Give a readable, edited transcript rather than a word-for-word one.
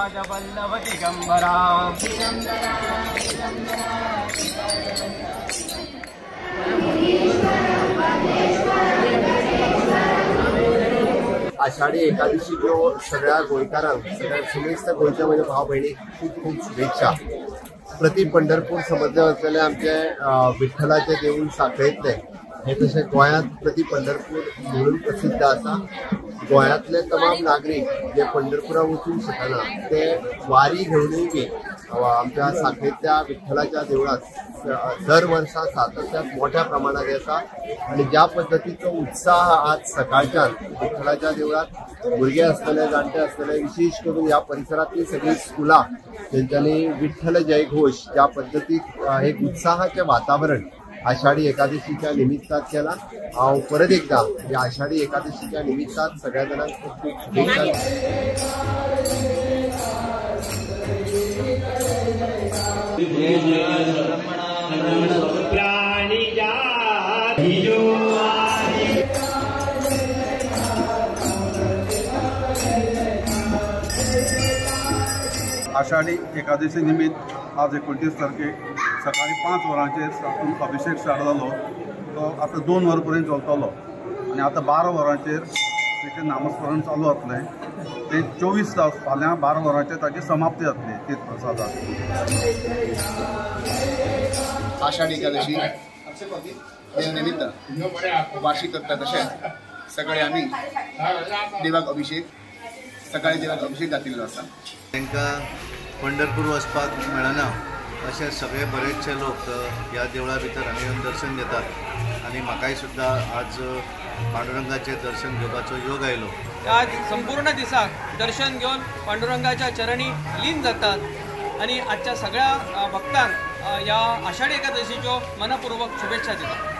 राजवल्लभ दिगंबरा आषाढी एकादशी जो सगळ्या गोंयकारांक सगळ्या समेस्त गोंयच्या म्हज्या भाव भयणीक खूब खूब शुभेच्छा। प्रति पंढरपूर समजले वचलेले आमचे विठ्ठलाचे देऊळ सांखळेंतले हे तशें गोंयांत प्रति पंढरपूर म्हणून प्रसिद्ध आसा। गोंयांतले तमाम नागरीक जे पंढरपुराक वचूंक शकना ते वारी घेवनूय बी आमच्या सांखळेंतल्या विठ्ठलाच्या देवळात दर वर्सा सातत्यान मोठ्या प्रमाणात येता आणि ज्या पद्धतीचो उत्साह आज सकाळच्यान विठ्ठलाच्या देवळात भुरगे आसतले जाणटे आसतले विशेष करून ह्या परिसरातली सगळी स्कुलां तेंच्यांनी विठ्ठल जयघोष ज्या पद्धतीत एक उत्साहाचे वातावरण आषाढी एकादशीच्या निमित्तान केला। हांव परत एकदा ह्या आषाढी एकादशीच्या निमित्तान सगळ्या जाणांक खूब खूब शुभेच्छा। आषाढी एकादशी निमित्त आज 29 तारखेक सकाळी 5 वरांचेर अभिषेक स्टार्ट जालो। तो आता 2 वरां पर्यंत चलतलो आणि आता 12 वरांचेर तेचें नामस्मरण चालू जातलें। ते 24 तास फाल्यां 12 वरांचेर ताची समाप्ती जातली तीर्थ प्रसादाक। आषाढी एकादशी देव निमित्त वार्षिक करता तशेंच सकाळी आमी देवाक अभिषेक सकाळी देवाक अभिषेक घातिल्लो आसा। तांकां पंढरपूर वचपाक मेळना अशें सगळे बरेचशे लोक ह्या देवळा भितर हांगा येवन दर्शन घेतात आणि म्हाकाय सुद्दां आज पांडुरंगाचें दर्शन घेवपाचो योग आयलो। आज संपूर्ण दिसाक दर्शन घेवन पांडुरंगाच्या चरणी लीन जातात आणि आजच्या सगळ्या भक्तांक ह्या आषाढी एकादशीच्यो मनपूर्वक शुभेच्छा दितात।